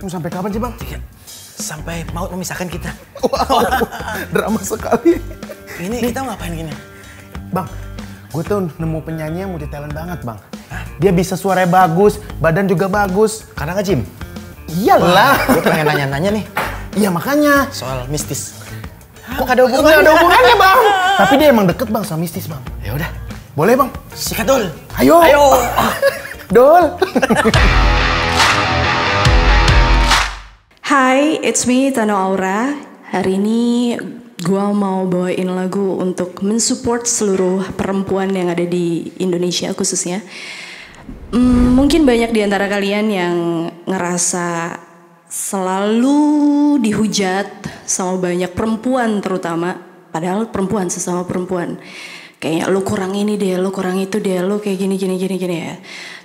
Mau sampai kapan sih, Bang? Sampai maut memisahkan kita. Wow, drama sekali. Ini kita ngapain gini? Bang, gue tuh nemu penyanyi yang multi talent banget, Bang. Dia bisa suaranya bagus, badan juga bagus. Karena nge-gym? Iyalah. Gue pengen nanya-nanya nih. Iya makanya. Soal mistis. Kok gak ada hubungannya? Gak ada hubungannya, Bang. Tapi dia emang deket, Bang, sama mistis, Bang. Ya udah, boleh, Bang? sikat Dul. Ayo. Ayo. Dol. Hai, it's me Tano Aura. Hari ini gua mau bawain lagu untuk mensupport seluruh perempuan yang ada di Indonesia khususnya. Mungkin banyak di antara kalian yang ngerasa selalu dihujat sama banyak perempuan terutama. Padahal perempuan sesama perempuan. Kayaknya lo kurang ini deh, lo kurang itu deh, lo kayak gini ya.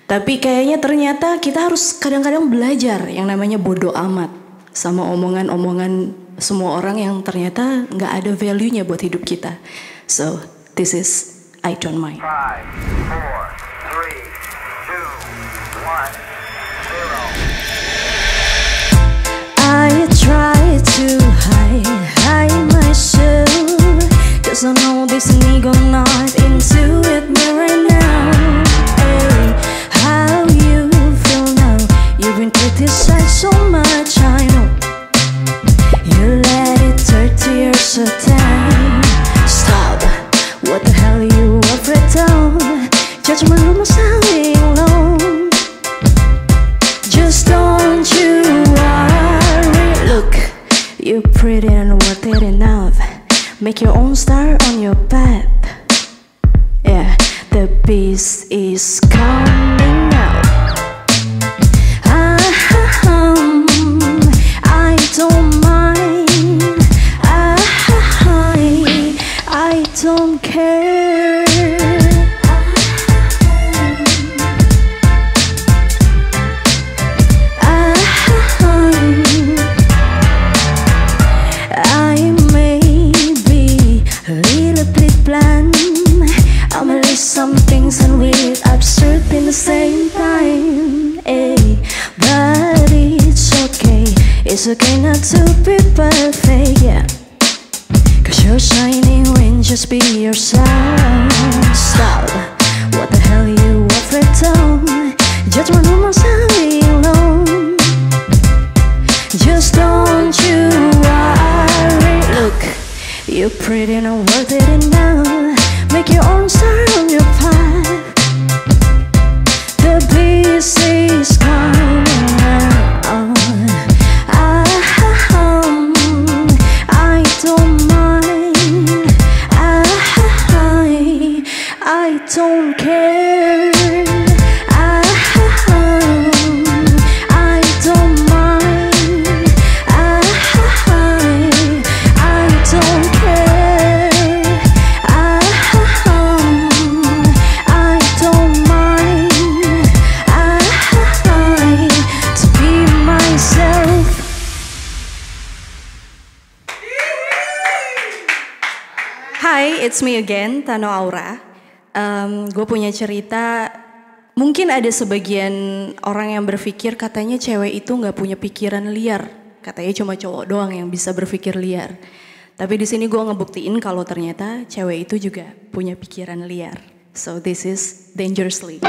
Tapi kayaknya ternyata kita harus kadang-kadang belajar yang namanya bodo amat sama omongan-omongan semua orang yang ternyata nggak ada value-nya buat hidup kita. So, this is I Don't Mind. 5, 4, 3, 2, 1, 0. I try to hide myself, 'cause I know this nigga not into it me right now. Hey, how you feel now? You've been criticized so much, I know. You let it turn to your time. Stop, what the hell you afraid of? Judgment almost having alone. Just don't you worry. Look, you're pretty and worth it enough. Make your own star on your path. Yeah, the beast is coming out. I don't mind. I don't care. I may be a little bit bland. I'ma list some things and weird, absurd in the same time. Hey, but it's okay. It's okay not to be perfect, yeah. 'Cause you're shining when just be yourself. Stop, what the hell you afraid of? Judgment almost having alone. Just don't you worry. Look, you're pretty and worth it enough. Make your own star on your path. The beast is coming out. I don't mind. I don't care. I don't mind. I don't care. I don't mind. To be myself. Hi, it's me again, Tano Aura. Gue punya cerita. Mungkin ada sebagian orang yang berpikir katanya cewek itu nggak punya pikiran liar. Katanya cuma cowok doang yang bisa berpikir liar. Tapi di sini gue ngebuktiin kalau ternyata cewek itu juga punya pikiran liar. So this is Dangerously.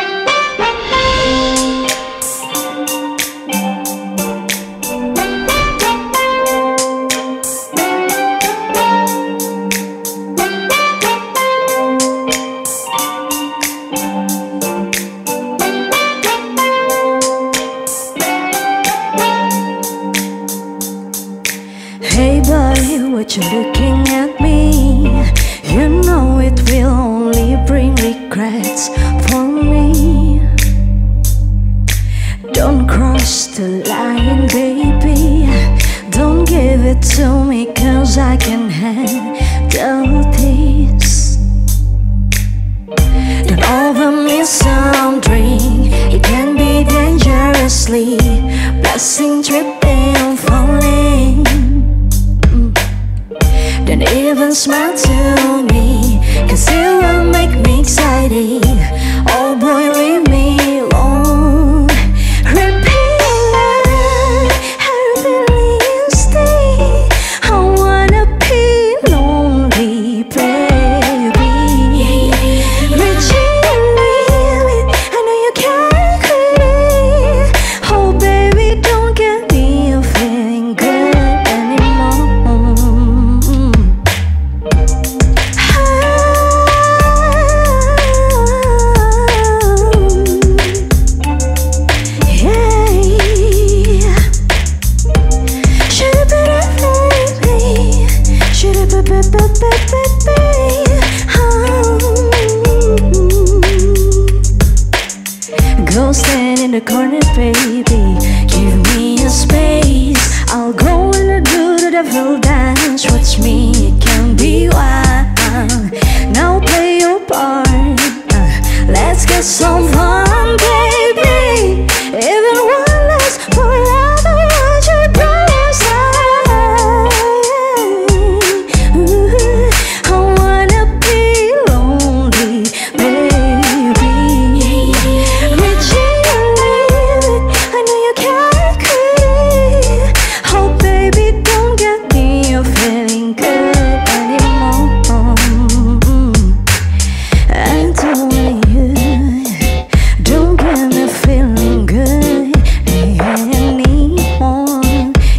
Hey boy, what you looking at me? You know it will only bring regrets for me. Don't cross the line, baby. Don't give it to me, 'cause I can handle this. Don't offer me some drink. It can be dangerously blessing, tripping, falling. Don't even smile to me, 'cause it will make me excited. Oh boy, leave me alone. Repeat in the corner, baby. Give me a space. I'll go and do the devil dance. Watch me, it can be wild. Now play your part. Let's get some fun, baby. Even one last forever, watch you by your side. Ooh, I wanna be lonely, baby. Reaching your limit, I know you can't quit. Oh, baby, don't get me a feeling good anymore. I told you, don't get me feeling good anymore.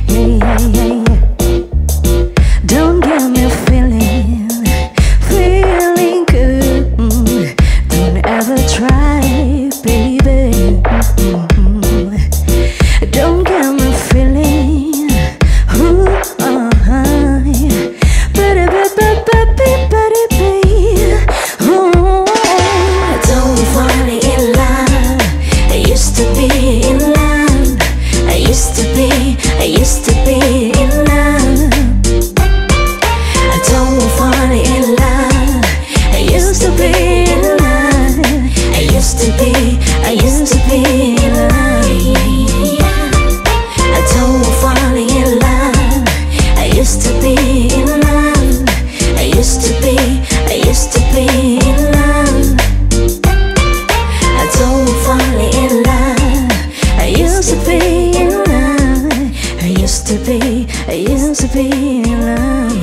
Yeah, yeah, yeah, yeah. Don't get me feeling good. Don't ever try, baby. Don't get me feeling. Ooh, don't fall in love. I used to be in love. I used to be in love. Don't fall in love. I used to be in love. I used to be in love. Don't fall in love. I used to be in love. I used to be in love. Don't fall in love. I used to be in love. I used to be in love.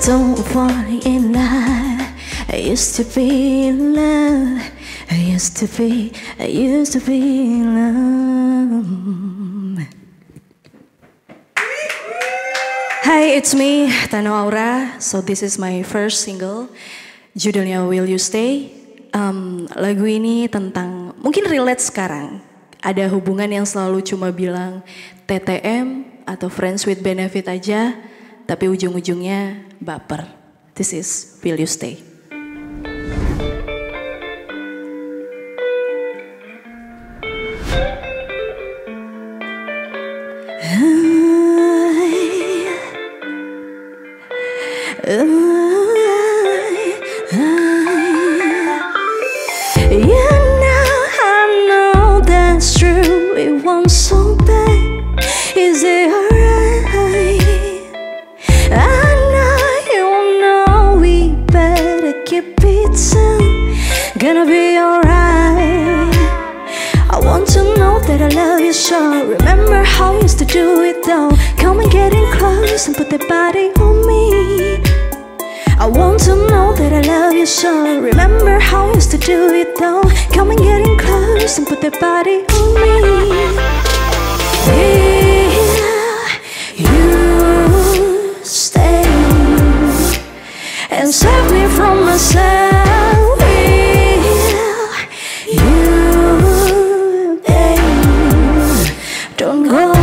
Don't fall in love. I used to be in love. I used to be in love. Hi, it's me, Tano Aura. So this is my first single. Judulnya Will You Stay. Lagu ini tentang, mungkin relate sekarang. Ada hubungan yang selalu cuma bilang TTM atau friends with benefit aja, tapi ujung-ujungnya baper. This is Will You Stay. Yeah, now I know that's true. It won't so bad. Is it alright? I know you know we better keep it soon. Gonna be alright. I want to know that I love you so. Remember how I used to do it though. Come and get in close and put that body on me. I want to know that I love you so. Remember how I used to do it though. Come and get in close and put that body on me. Will you stay and save me from myself? Will you, babe, don't go.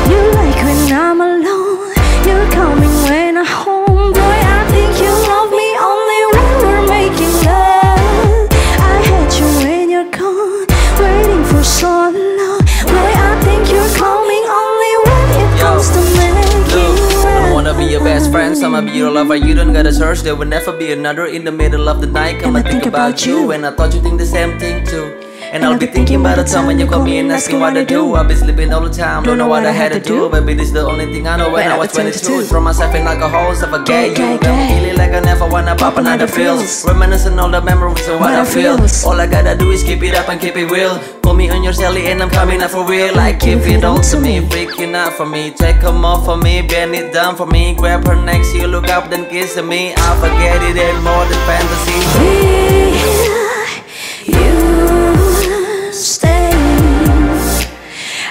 You like when I'm alone. You're coming when I'm home. Boy, I think you love me only when we're making love. I hate you when you're gone, waiting for so long. Boy, I think you're coming only when it comes to making love. I don't wanna be your best friend, I'ma be your lover. You don't gotta search, there will never be another. In the middle of the night, come and think about you. And I thought you think the same thing too. And I'll be thinking about the time when you call me and asking what I do. I've been sleeping all the time, don't know what I had to do. Baby, this is the only thing I know when I was 22. Throw myself in alcohol, suffocate you. Got me feeling like I never wanna pop another pills. Reminiscing all the memories of what I feel. All I gotta do is keep it up and keep it real. Call me on your celly and I'm coming out for real. Like give it all to me, freaking out for me. Take them off for me, bend it down for me. Grab her neck, she look up then kiss me. I forget it ain't more than fantasy. You stay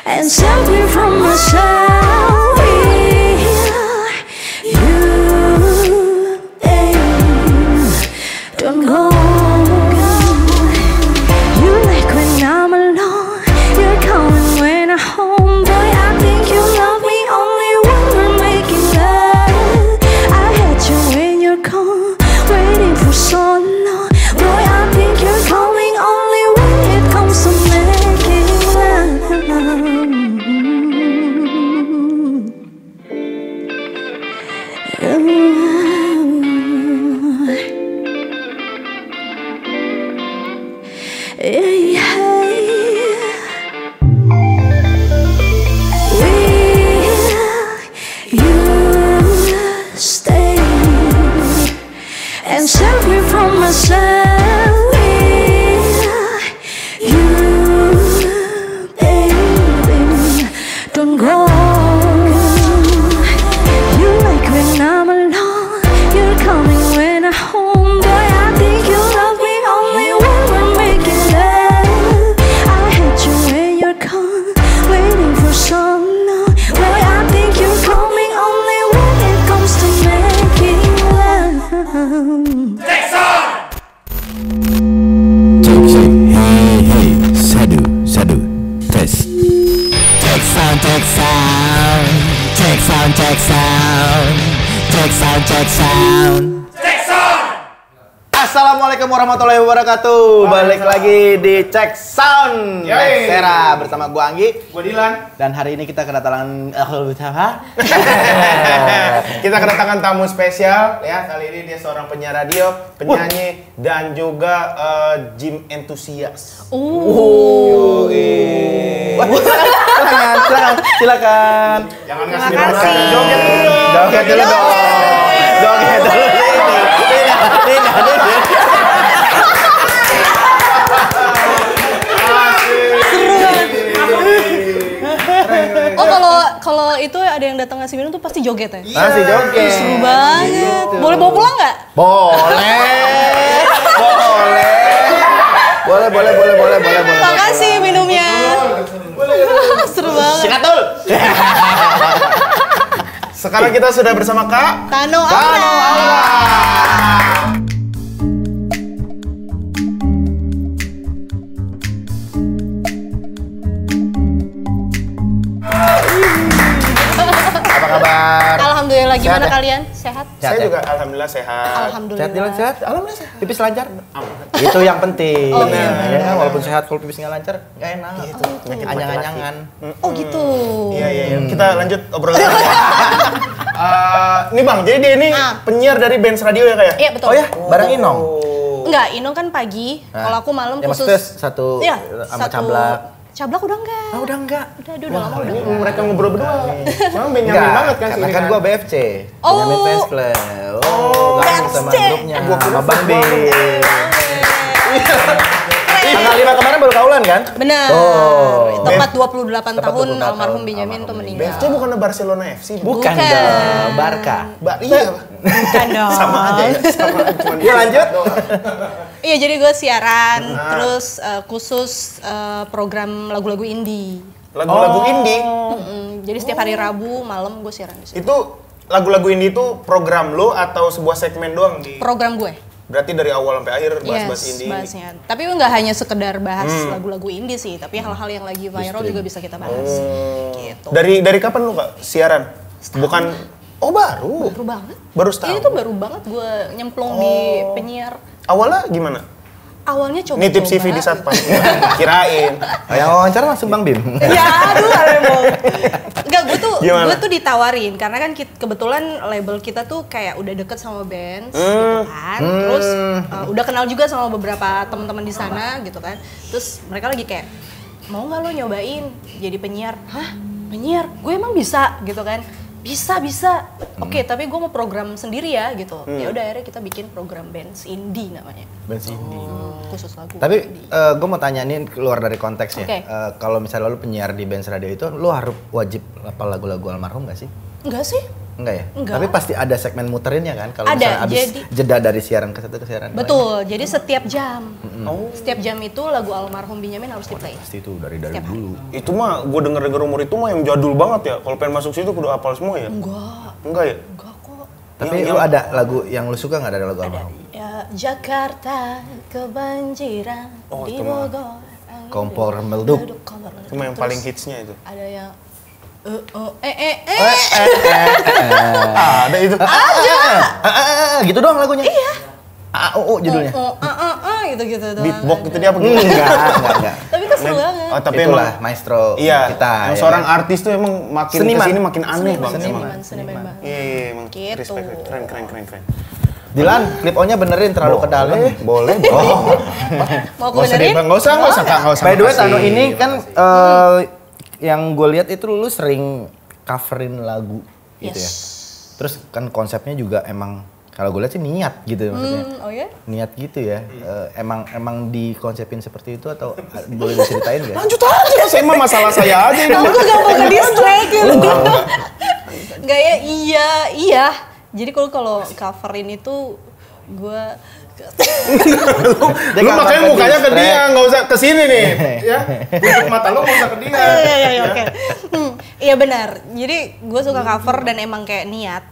and save me from myself. You, babe, don't go. You like when I'm alone. You're coming when I'm home. Boy, I think you love me only when we're making love. I hate you when you're gone, waiting for so long. Boy, I think Stay and save me from myself. Will you, baby, don't go. You like when I'm alone. You're coming when I'm home. Boy, I think you love me only when we're making love. I hate you when you're gone, waiting for so long. Boy, I think you're coming only when it comes to making love. Check, hey, hey, sadu, sadu, test. Check sound, check sound, check sound, check sound, check sound, check sound. Assalamualaikum warahmatullahi wabarakatuh. Balik lagi di Check Sound Sera bersama gua Anggi, Gua Dilan. dan hari ini kita kedatangan Kita kedatangan tamu spesial ya. Kali ini dia seorang penyiar radio, penyanyi dan juga gym entusias. Silakan. Jangan ngasih kasih. Joget dulu. Joget dulu dong. Joget dulu. Oh kalau itu ada yang datang ngasih minum tuh pasti joget ya? Masih joget. Seru banget. Boleh bawa pulang nggak? Boleh. Makasih minumnya. Seru banget. Sikatul. Sekarang kita sudah bersama Kak Tano Aura. Apa kabar? Alhamdulillah, gimana Sehat ya? kalian? Sehat? Saya juga alhamdulillah sehat. Alhamdulillah. Sehat Dilan, sehat? Alhamdulillah sehat. Pipis lancar? Itu yang penting. Oh, Benar. iya. Ya, walaupun sehat, kalau pipis nggak lancar, nggak enak. Gitu. Penyakit Anyang-anyangan. Oh gitu. Iya. Kita lanjut obrolan. Nih Bang, jadi dia ini penyiar dari Benz Radio ya kayak? Iya betul. Oh ya, bareng Inong. Enggak, Inong kan pagi. Kalau aku malam Ya, khusus. maksudnya satu Iya, sama satu- Cablak. Cablak udah enggak. Udah enggak. Udah lama udah. Ini mereka ngobrol berdua. Memang Benyamin Enggak, banget kan karena sini kan gua BFC. Oh. Benyamin Fans Club. Gabung sama BFC. grupnya. Gua kira Sama Bang B. Keren. Tanggal 5 kemarin baru kaulan kan? Benar. Oh. Tepat 28 Tepat tahun 28 almarhum tahun Benyamin tuh almarhum meninggal. BFC bukannya Barcelona FC? Bukan Bukan. dong, Barca. Iya. Bukan dong. Sama aja ya. Sama cuma Iya, lanjut. Iya, jadi gue siaran, terus khusus program lagu-lagu indie. Lagu-lagu indie. Jadi setiap hari Rabu malam gue siaran di situ. Itu lagu-lagu indie itu program lo atau sebuah segmen doang di? Program gue. Berarti dari awal sampai akhir bahas-bahas indie. bahasnya. Tapi nggak hanya sekedar bahas lagu-lagu indie sih, tapi hal-hal yang lagi viral juga bisa kita bahas. Gitu. Dari kapan lu Kak siaran? Bukan. Oh baru. Baru banget. Baru setahun. Ini tuh baru banget gue nyemplung di penyiar. Awalnya gimana? Awalnya coba. Nitip CV di Satpam. Kirain. Yang wawancara langsung Bang Bim. Ya aduh Remo. Enggak, Gimana? gue tuh ditawarin karena kan kebetulan label kita tuh kayak udah deket sama band gitu kan. Terus udah kenal juga sama beberapa teman-teman di sana gitu kan. Terus mereka lagi kayak mau nggak lo nyobain jadi penyiar? Hah? Penyiar? Gue emang bisa gitu kan. Bisa. Oke, tapi gue mau program sendiri ya gitu. Ya udah akhirnya kita bikin program bands indie namanya. Bands indie. Khusus lagu. Tapi indie. gue mau tanya ini keluar dari konteksnya. Oke. Kalau misalnya lu penyiar di Benz Radio itu, lu harus wajib apa lagu-lagu almarhum gak sih? Enggak sih? Enggak ya? Enggak. Tapi pasti ada segmen muterinnya kan? Kalau Ada, misalnya abis jadi- jeda dari siaran ke satu ke siaran lain. Betul, jadi setiap jam. Setiap jam itu lagu almarhum Benyamin harus di-play. Pasti itu dari Setiap hari. dulu. Itu mah gue denger umur itu mah yang jadul banget ya. Kalau pengen masuk situ kudu hafal semua ya? Enggak ya? Enggak kok. Tapi lu ada lagu yang lu suka nggak dari lagu almarhum? Ya, Jakarta kebanjiran di itu mah. Bogor. Kompor Melduk. Itu mah yang paling hitsnya itu. Ada yang Ada itu. Gitu doang lagunya. Iya. Judulnya. gitu doang. Beatbox gitu dia apa gitu? Enggak. Tapi itu seru banget. Oh, tapi Itulah emang maestro iya, kita. yang ya seorang kan? artis tuh emang makin Seniman. kesini makin aneh banget emang. Seniman banget. Iya, emang Gitu. respect, keren. Dilan, clip on-nya benerin terlalu ke dalam. Boleh. Mau aku benerin? Nggak usah. By the way, Tano ini kan yang gue lihat itu lu sering coverin lagu gitu ya. Terus kan konsepnya juga emang kalau gue lihat sih niat gitu maksudnya. Oh ya? Niat gitu ya. Emang dikonsepin seperti itu atau boleh diceritain nggak? Lanjut aja, saya mah masalah saya aja ini. Aku gampang ke-distract gitu. Enggak ya, iya. Jadi kalau coverin itu gue Lu makanya mukanya ke dia, nggak usah ke sini nih. Ya, untuk mata lu nggak usah ke dia. Iya, oke. Iya benar. Jadi gue suka cover dan emang kayak niat.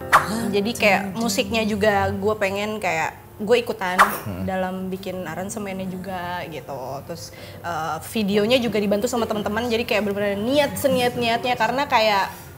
Jadi kayak musiknya juga gue pengen kayak gue ikutan dalam bikin aransemennya juga gitu. Terus videonya juga dibantu sama teman-teman. Jadi kayak benar-benar niat seniat-niatnya karena kayak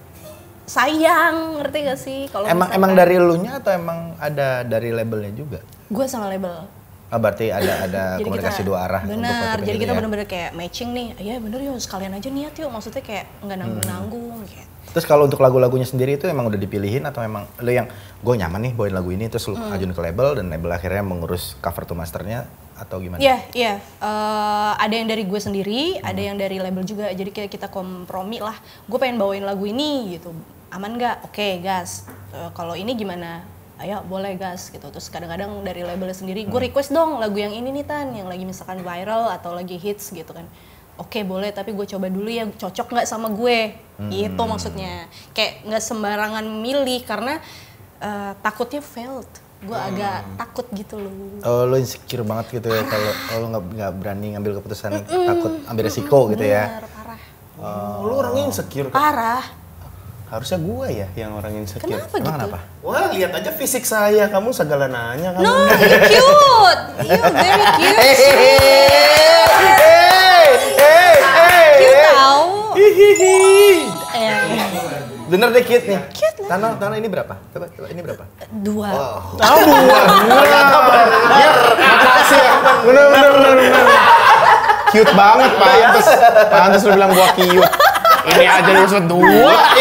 sayang, ngerti gak sih? Kalau emang dari elunya atau emang ada dari labelnya juga? Gue sama label. Berarti ada Jadi komunikasi kita, dua arah. benar, untuk jadi kita ya? benar-benar kayak matching nih. Iya bener yuk, sekalian aja niat yuk. Maksudnya kayak nggak nanggung-nanggung gitu. Terus kalau untuk lagu-lagunya sendiri itu emang udah dipilihin atau emang lu yang gue nyaman nih bawain lagu ini terus lu ajuin ke label dan label akhirnya mengurus cover to masternya atau gimana? Iya. Ada yang dari gue sendiri, ada yang dari label juga. Jadi kayak kita kompromi lah. Gue pengen bawain lagu ini gitu. Aman nggak? Oke, gas. Kalau ini gimana? Ayo boleh gas gitu. Terus kadang-kadang dari labelnya sendiri, gue request dong lagu yang ini nih Tan, yang lagi misalkan viral atau lagi hits gitu kan. Oke boleh, tapi gue coba dulu ya cocok nggak sama gue. Gitu maksudnya. Kayak nggak sembarangan milih karena takutnya failed. Gue agak takut gitu loh. Oh, lo insecure banget gitu ya kalau nggak berani ngambil keputusan, takut ambil resiko gitu ya. Bener, parah. Lu orangnya insecure. Parah. Harusnya gua ya yang orang insecure. Kenapa Emang gitu? kenapa? Wah, lihat aja fisik saya. Kamu segala nanya kamu. No, you cute. You very cute. Cute tau. Bener deh cute nih. Cute lah. Tano ini berapa? Coba ini berapa? 2. Tahu buat. Ya, makasih ya. Bener. Cute banget, pantes lu bilang gua cute. Ini aja disebut 2,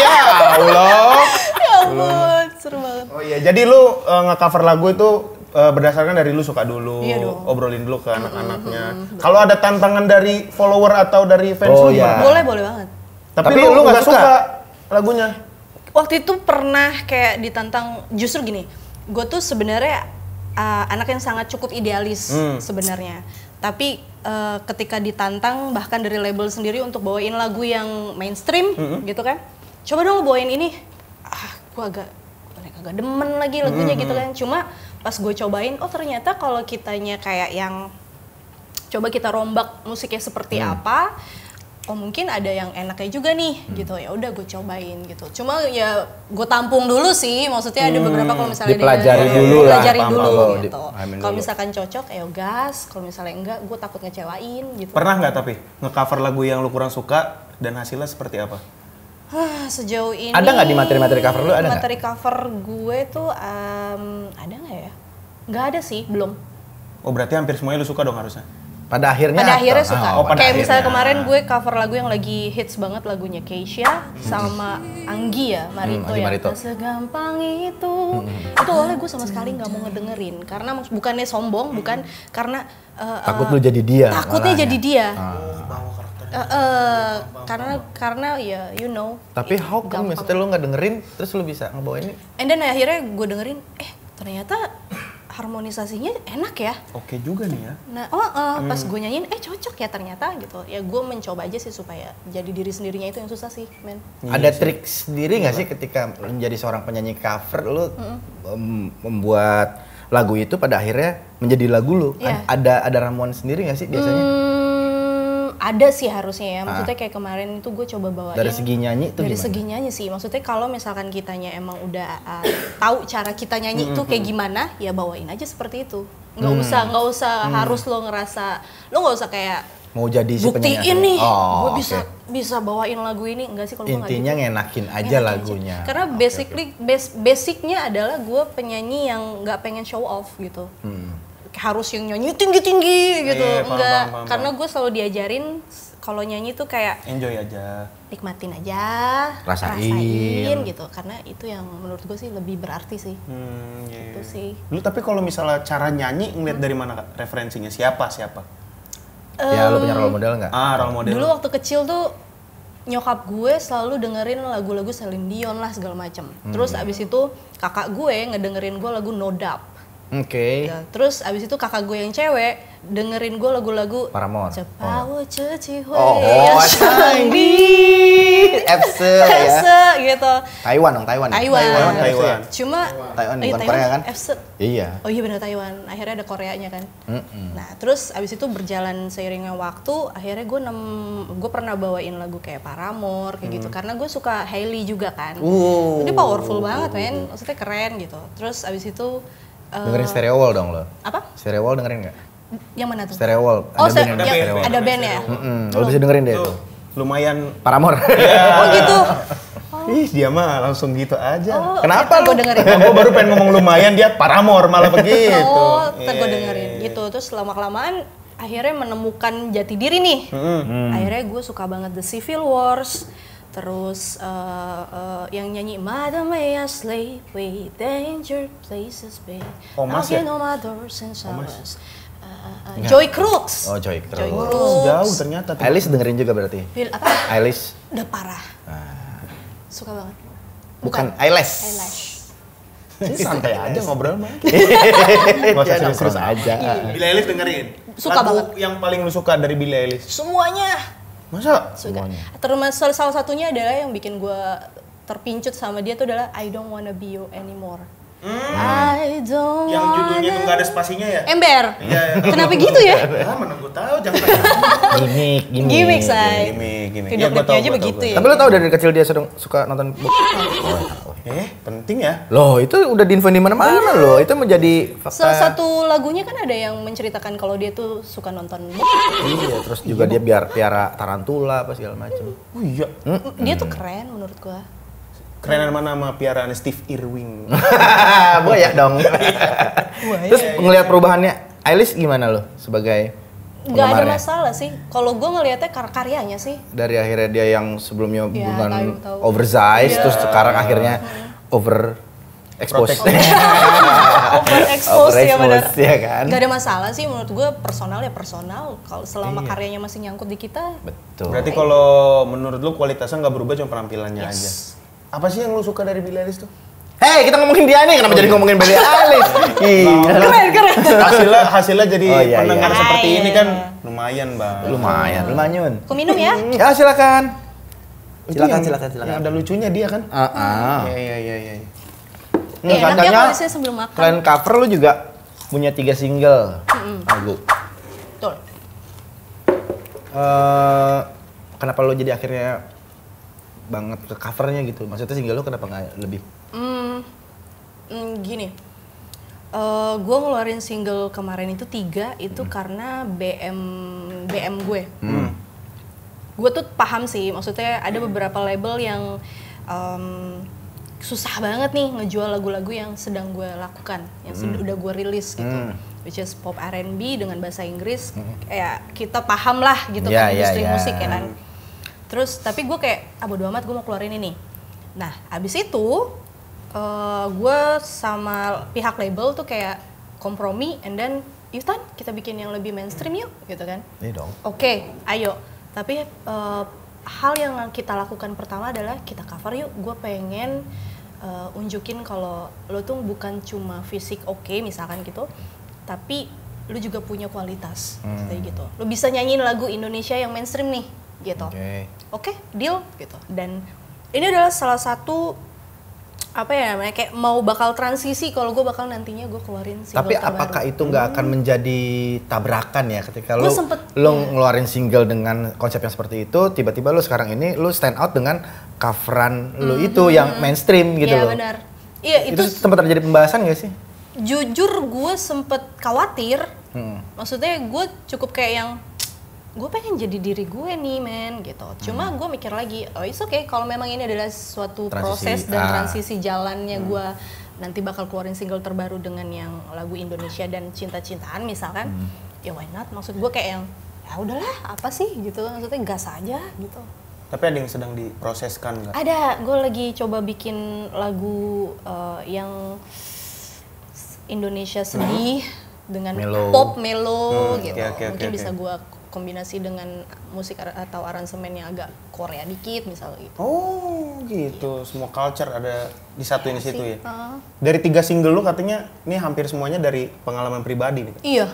ya Allah. Ya ampun, seru banget. Oh iya, jadi lu nge-cover lagu itu berdasarkan dari lu suka dulu, Iya dong. obrolin dulu ke anak-anaknya. Kalau ada tantangan dari follower atau dari fans lu iya. gimana? Boleh banget. Tapi lu nggak suka lagunya? Waktu itu pernah kayak ditantang, justru gini, gue tuh sebenarnya anak yang sangat cukup idealis sebenarnya. Tapi ketika ditantang bahkan dari label sendiri untuk bawain lagu yang mainstream gitu kan, coba dong bawain ini, gue agak demen lagi lagunya gitu kan. Cuma pas gue cobain, oh ternyata kalau kitanya kayak yang coba kita rombak musiknya seperti apa, oh mungkin ada yang enaknya juga nih gitu. Ya udah gue cobain gitu. Cuma ya gue tampung dulu sih, maksudnya ada beberapa kalau misalnya dipelajari dulu lah, dipelajari paham dulu dulu, gitu. dipahamin Kalau dulu. misalkan cocok, ayo gas. Kalau misalnya enggak, gue takut ngecewain gitu. Pernah nggak tapi nge-cover lagu yang lu kurang suka dan hasilnya seperti apa? Sejauh ini Ada nggak di materi-materi cover lu, ada nggak? materi cover gue tuh ada nggak ya? Nggak ada sih, belum. Oh berarti hampir semuanya lu suka dong harusnya? Pada akhirnya Pada atau? akhirnya suka. Oh, pada Kayak misalnya akhirnya. kemarin gue cover lagu yang lagi hits banget, lagunya Keisha sama Anggi ya, Marito Anggi ya. Marito. Segampang itu. Itu awalnya gue sama sekali nggak mau ngedengerin karena bukannya sombong, bukan karena Takut lu jadi dia. takutnya malahnya. jadi dia. Ah. Karena ya you know. Tapi how come maksudnya lu nggak dengerin terus lu bisa ngebawain ini? And then akhirnya gue dengerin, ternyata harmonisasinya enak ya. Oke juga nih ya. Nah, pas gue nyanyiin, cocok ya ternyata gitu. Ya gue mencoba aja sih supaya jadi diri sendirinya itu yang susah sih, men. Ada trik sendiri nggak sih ketika menjadi seorang penyanyi cover lu membuat lagu itu pada akhirnya menjadi lagu lu? Iya. Ada ramuan sendiri nggak sih biasanya? Ada sih harusnya ya. Maksudnya kayak kemarin itu gue coba bawain. Dari segi nyanyi tuh Dari gimana? segi nyanyi sih. Maksudnya kalau misalkan kitanya emang udah tahu cara kita nyanyi itu kayak gimana, ya bawain aja seperti itu. Nggak usah harus lo ngerasa, lo nggak usah kayak Mau jadi si penyanyi buktiin nih, Oh, gue oke. bisa bawain lagu ini. Enggak sih kalau gue nggak Intinya gitu. ngenakin aja Enak lagunya. Karena basically basicnya adalah gue penyanyi yang nggak pengen show off gitu. Harus yang nyanyi tinggi-tinggi gitu. Iya, paham, Enggak, paham. karena gue selalu diajarin kalau nyanyi tuh kayak Enjoy aja. nikmatin aja, Rasain. gitu. Karena itu yang menurut gue sih lebih berarti sih. Iya. Itu sih. Lu tapi kalau misalnya cara nyanyi ngeliat dari mana Kak, referensinya? Siapa? Ya lu punya role model nggak? Role model. Dulu waktu kecil tuh nyokap gue selalu dengerin lagu-lagu Celine Dion lah segala macam. Terus abis itu kakak gue ngedengerin gue lagu No Doubt. Oke. Ya, terus abis itu kakak gue yang cewek dengerin gue lagu-lagu Paramore. Cepawo Ceci Hui Oh, Shangdi. Epse ya. gitu. Taiwan dong, Taiwan. Taiwan. Cuma Taiwan bukan Korea kan? Epse. Iya. Oh iya benar Taiwan. Akhirnya ada Koreanya kan. Nah terus abis itu berjalan seiringnya waktu, akhirnya gue pernah bawain lagu kayak Paramore kayak gitu. Karena gue suka Hailey juga kan. Jadi powerful banget men, maksudnya keren gitu. Terus abis itu Dengerin Stereo Wall dong lo. apa? Stereo Wall dengerin nggak? Yang mana tuh? Stereo Wall. Oh, Ada band yang namanya yang Stereo Wall. ada band ya? Lo bisa dengerin deh tuh. Lumayan. Paramore. Oh gitu. Ih, dia mah langsung gitu aja. Oh, Kenapa gue lu? dengerin? Gue baru pengen ngomong lumayan, dia Paramore malah begitu. Oh, ntar gue Iya, dengerin gitu. Terus lama-kelamaan akhirnya menemukan jati diri nih. Akhirnya gue suka banget The Civil Wars. Terus yang nyanyi Madam May I Slay with Danger Places Be. Omas ya? Knocking on my doors and showers. Joy Crooks. Oh, Joy Joy Crooks. Crooks. Jauh ternyata tuh. Eilish dengerin juga berarti? Apa? Eilish. Udah parah. Suka banget. Bukan Eyelash. Eyelash. Ini santai aja ngobrol mah. Gak usah serius-serius aja. Billie Eilish dengerin. Suka Lagu banget. yang paling lu suka dari Billie Eilish? Semuanya. Masa? Suka. Termasuk salah satunya adalah yang bikin gue terpincut sama dia tuh adalah I Don't Wanna Be You Anymore. I don't Yang judulnya tuh wanna... nggak ada spasinya ya? Ember. Iya. Kenapa gitu ya? Ah, mana gue tahu jangan. Gimik. Gimik, say. Gimik. Video klipnya aja begitu ya. Tapi lo tau dari kecil dia suka nonton Penting ya? Loh, itu udah diinfoin di mana-mana loh. Itu menjadi Salah fakta. satu lagunya kan ada yang menceritakan kalau dia tuh suka nonton. Iya, terus juga dia piara tarantula apa segala macam. Oh iya. Dia tuh keren menurut gua. Kerenan mana sama piaraan Steve Irwin? Buaya dong. Terus ngelihat perubahannya Eilish gimana lo sebagai Gak ada penggemarnya? masalah sih. Kalau gua ngelihatnya karyanya sih. Dari akhirnya dia yang sebelumnya Iya, bukan tahu. oversize, terus sekarang akhirnya over expose. Overexpose ya benar. ya kan? Gak ada masalah sih menurut gua, personal ya personal. Kalau selama karyanya masih nyangkut di kita, Betul. Berarti kalau menurut lu kualitasnya nggak berubah, cuma penampilannya Yes. aja. Apa sih yang lu suka dari Billie Eilish tuh? Hei, kita ngomongin dia nih, kenapa jadi ngomongin Billie Eilish? keren. Hasilnya jadi Oh, iya, pendengar iya. seperti Ah, ini iya. kan lumayan bang. Lumayan. Aku minum ya. Ya silakan. Itu Silakan. yang ada lucunya dia kan? Iya. Ya, enak ya kalau saya sebelum makan. Selain cover lu juga punya 3 single lagu. Betul. Kenapa lu jadi akhirnya banget ke covernya gitu? Maksudnya single lu kenapa nggak lebih? Gini. Gue ngeluarin single kemarin itu 3 itu karena BM gue. Gue tuh paham sih, maksudnya ada beberapa label yang susah banget nih ngejual lagu-lagu yang sedang gue lakukan, yang udah gue rilis gitu, which is pop R&B dengan bahasa Inggris. Kayak kita paham lah gitu Ya, kan, ya, industri ya. musik ya kan. Terus tapi gue kayak bodo amat, gue mau keluarin ini. Nah abis itu gue sama pihak label tuh kayak kompromi, and then Yutan kita bikin yang lebih mainstream yuk gitu kan. Iya dong. Oke, ayo. Tapi hal yang kita lakukan pertama adalah kita cover yuk. Gue pengen unjukin kalau lo tuh bukan cuma fisik oke, misalkan gitu, tapi lo juga punya kualitas kayak gitu. Lo bisa nyanyiin lagu Indonesia yang mainstream nih gitu. Oke, deal gitu. Dan ini adalah salah satu apa ya namanya, kayak mau bakal transisi kalau gue bakal nantinya gue keluarin single Tapi terbaru. apakah itu nggak akan menjadi tabrakan ya ketika Gua lu sempet, ngeluarin single dengan konsep yang seperti itu, tiba-tiba lu sekarang ini lu stand out dengan coveran lu itu yang mainstream gitu Iya loh. benar. Iya Itu sempat terjadi pembahasan gak sih? Jujur gue sempet khawatir. Maksudnya gue cukup kayak yang gue pengen jadi diri gue nih men gitu. Cuma gue mikir lagi, oh it's okay kalau memang ini adalah suatu proses dan transisi jalannya gue nanti bakal keluarin single terbaru dengan yang lagu Indonesia dan cinta-cintaan misalkan, ya why not? Maksud gue kayak yang ya udahlah apa sih gitu, maksudnya gas aja gitu. Tapi ada yang sedang diproseskan nggak? Ada, gue lagi coba bikin lagu yang Indonesia sedih dengan Mellow. pop melo gitu. oke, Mungkin bisa gue kombinasi dengan musik atau aransemen yang agak Korea dikit misalnya gitu. Oh gitu, semua culture ada disatuin di situ ya. Heeh. Dari 3 single lu katanya ini hampir semuanya dari pengalaman pribadi nih. Iya,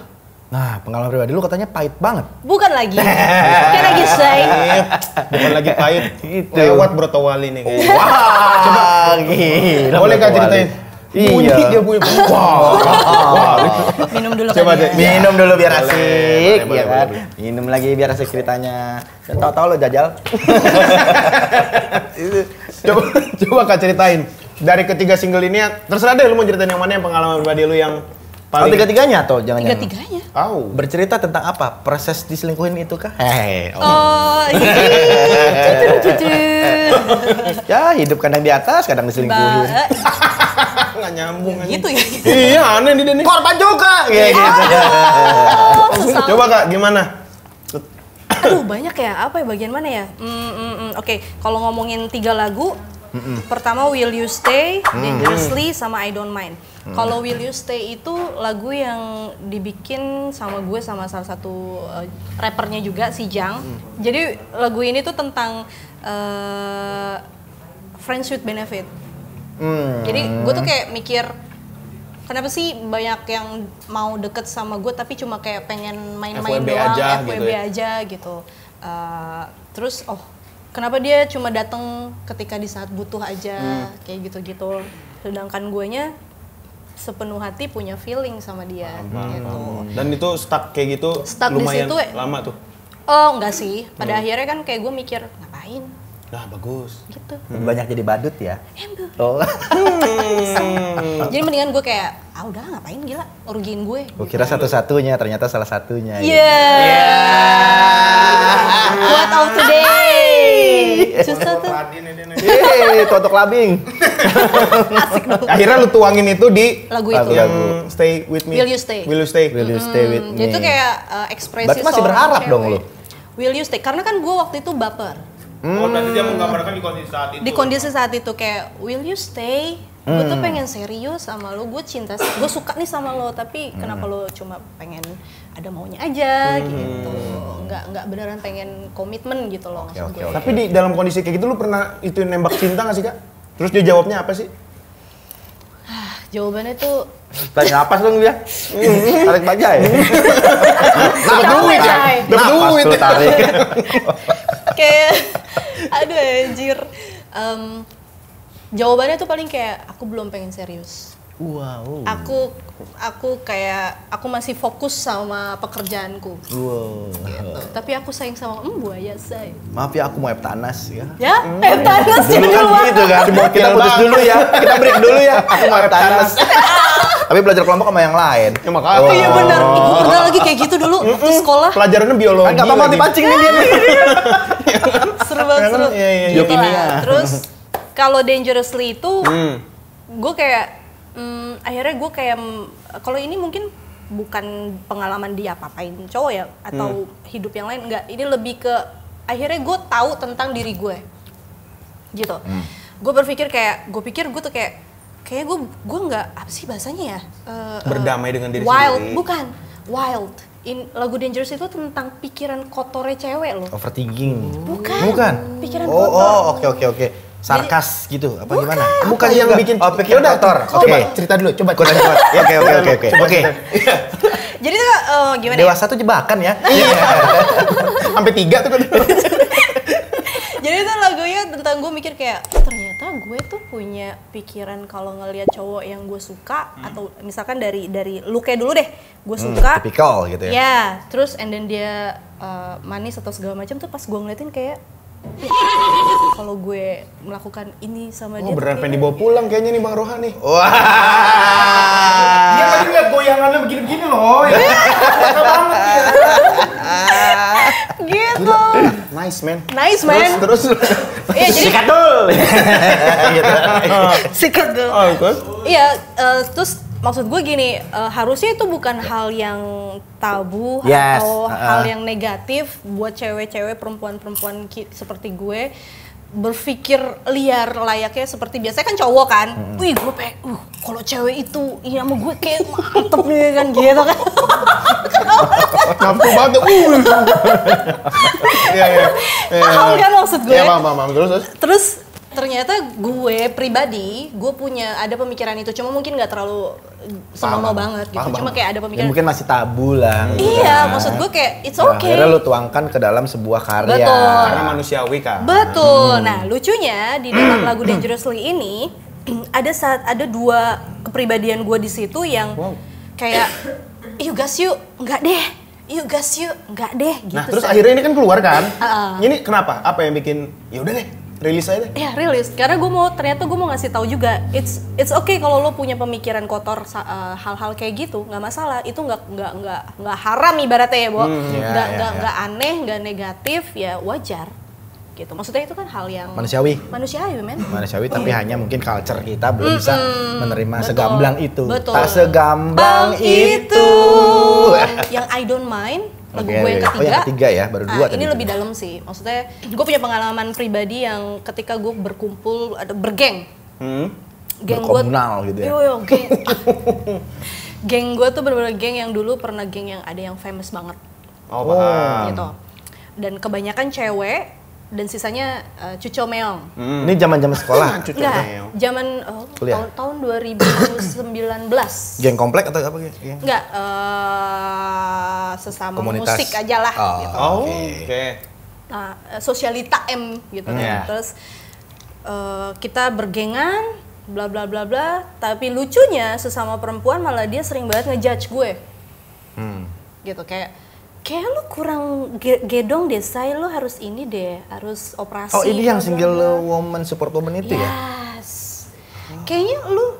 Nah, pengalaman pribadi lu katanya pahit banget. bukan lagi. Can I just say? Bukan lagi pahit, Gitu. lewat Brotowali nih kayaknya. Wah, gila. Boleh nggak ceritain? Bunyi Iya. dia bunyi. Wah. Minum dulu Coba kali deh. ya. Minum dulu biar Boleh, asik, boleh, ya kan? boleh. Minum lagi biar asik ceritanya. Dan tahu-tahu lo jajal. Coba Kak ceritain. Dari ketiga single ini, terserah deh lu mau ceritain yang mana yang pengalaman pribadi lu yang Oh, paling... tiga-tiganya atau jangan-jangan? Tiga-tiganya. Au. Bercerita tentang apa? Proses diselingkuhin itu kah? Oh, Ya, hidup kadang di atas, kadang diselingkuhin. Nggak nyambung aja. gitu ya. Iya, aneh nih dia nih. Korban juga, kayak gitu. Coba Kak, gimana? Aduh banyak ya, apa ya bagian mana ya? Oke, kalau ngomongin 3 lagu, pertama Will You Stay, Dangerously, sama I Don't Mind. Kalau Will You Stay itu lagu yang dibikin sama gue sama salah satu rappernya juga, si Jang. Jadi lagu ini tuh tentang friends with benefit. Jadi gue tuh kayak mikir, kenapa sih banyak yang mau deket sama gue tapi cuma kayak pengen main-main FWB doang, aja FWB gitu ya? aja gitu. Terus kenapa dia cuma datang ketika di saat butuh aja, kayak gitu-gitu. Sedangkan guenya sepenuh hati punya feeling sama dia gitu. Dan itu stuck kayak gitu Stuck di lumayan situ, lama tuh. Oh enggak sih, pada akhirnya kan kayak gue mikir ngapain Nah, bagus. gitu. Banyak jadi badut ya. Oh. Jadi mendingan gue kayak, udah ngapain gila, ngerugiin gue. Gue kira satu-satunya, ternyata salah satunya. Iya. Quote of today. Susah tuh. Totok labing. Akhirnya lu tuangin itu di Lagu itu. yang Stay With Me. Will You Stay? Will You Stay? Will you stay with me? Jadi itu kayak ekspresi Berarti masih seorang berharap cewek. dong lu? Will you stay? Karena kan gue waktu itu baper. Oh, berarti dia menggambarkan di kondisi saat itu. Di kondisi saat itu kayak, will you stay? Gue tuh pengen serius sama lo, gue cinta, gue suka nih sama lo, tapi kenapa lo cuma pengen ada maunya aja gitu, nggak beneran pengen komitmen gitu loh maksud gue. Tapi di dalam kondisi kayak gitu lu pernah itu nembak cinta gak sih Kak? Terus dia jawabnya apa sih? Jawabannya tuh Tarik napas dong dia. Tarik bajai. Dapat duit ya? Dapat Napas duit. tuh tarik. kayak, aduh anjir. Jawabannya tuh paling kayak, aku belum pengen serius. Wow. Aku kayak, aku masih fokus sama pekerjaanku. Wow. Gitu. Tapi aku sayang sama buaya say. Maaf ya, aku mau tanas ya. Ya, tanas Dulu kan dulu. gitu kan. Kita putus dulu ya. Kita break dulu ya. Aku mau tanas. Tapi belajar kelompok sama yang lain. Ya makanya. Oh iya benar. Gue pernah lagi kayak gitu dulu waktu sekolah. Pelajarannya biologi. Kan gak apa-apa lagi. dipancing nih dia. Seru banget, seru. Iya, iya, Gitu iya. lah. Terus kalau Dangerously itu, gue kayak akhirnya gue kayak kalau ini mungkin bukan pengalaman dia apa-apain cowok ya atau hidup yang lain, enggak. Ini lebih ke akhirnya gue tahu tentang diri gue, gitu. Gue berpikir kayak, gue tuh kayak gue nggak apa sih bahasanya ya? Berdamai dengan diri wild, sendiri. bukan wild. Lagu Dangerous itu tentang pikiran kotornya cewek loh. Overthinking. Bukan. Pikiran kotor. Oh, oke. Sarkas gitu, apa gimana? Bukan yang juga. bikin. Oh, pikiran Yaudah, kotor. Coba cerita dulu, coba. Oke. Oke. Jadi tuh gimana ya? Dewasa tuh jebakan ya. Sampai 3 tuh kan. Jadi itu lagunya tentang gue mikir kayak ternyata gue tuh punya pikiran kalau ngelihat cowok yang gue suka atau misalkan dari look-nya dulu deh gue suka. Tipikal gitu ya. Ya, terus and then dia manis atau segala macam tuh pas gue ngeliatin kayak kalau gue melakukan ini sama dia. Oh, beneran tuh pengen kayaknya- dibawa pulang kayaknya nih Bang Rohan nih. Wah. Dia tadi lihat goyangannya begini-begini loh. Ya. Gitu. Nice man. Nice man. Terus. Iya jadi Sikat dulu. Gitu. sikat dulu. Oh, terus. Iya, terus maksud gue gini, harusnya itu bukan hal yang tabu Yes, atau hal yang negatif buat cewek-cewek, perempuan-perempuan seperti gue berpikir liar layaknya seperti biasanya kan cowok kan. Wih, gue pengen, kalau cewek itu iya sama gue kayak mantep nih kan gitu kan. Nafsu banget. Iya. Paham kan maksud gue? Iya, paham. Terus ternyata gue pribadi, gue punya ada pemikiran itu, cuma mungkin nggak terlalu senonoh banget gitu. Cuma kayak ada Ya, pemikiran. mungkin masih tabu lah. gitu Iya, kan. maksud gue kayak it's Nah, okay. akhirnya lu tuangkan ke dalam sebuah karya. Betul. Karena manusiawi kan. Betul. Nah, lucunya di dalam lagu Dangerously ini ada dua kepribadian gue di situ yang kayak yuk gas yuk, enggak deh. Yuk gas yuk, enggak deh gitu. Nah, terus Say. akhirnya ini kan keluar kan? Ini kenapa? Apa yang bikin ya udah deh, rilis aja deh. Ya rilis, karena ternyata gue mau ngasih tahu juga, it's okay kalau lo punya pemikiran kotor hal-hal kayak gitu, nggak masalah, itu nggak haram ibaratnya ya, Bo, nggak aneh, nggak negatif, ya wajar, gitu. Maksudnya itu kan hal yang Manusiawi, men. Manusiawi, tapi hanya mungkin culture kita belum bisa menerima segamblang itu. Betul. Tak segamblang itu. Yang I Don't Mind, lagu Oke, gue yang oke. ketiga. Oh, yang ketiga ya, baru dua Ini tadi. lebih dalam sih. Maksudnya, gue punya pengalaman pribadi yang ketika gue berkumpul, ada bergeng. Geng gue, Berkomunal gitu ya. Yo, geng. Geng gue tuh bener-bener geng yang dulu pernah geng yang ada yang famous banget. Oh, paham. Gitu. Dan kebanyakan cewek, dan sisanya cuco meong. Ini zaman-zaman sekolah. Enggak, zaman Kuliah? tahun 2019. Geng komplek atau apa geng? Enggak, sesama Komunitas. musik aja lah gitu. Oke. Nah, sosialita M gitu kan. Iya. Terus kita bergengan, bla bla bla bla. Tapi lucunya sesama perempuan malah dia sering banget ngejudge gue. Gitu kayak lu kurang gedong deh, Say, lu harus ini deh, harus operasi. Oh, ini yang bla, bla, single bla. woman support woman itu ya? Yes. Kayaknya lu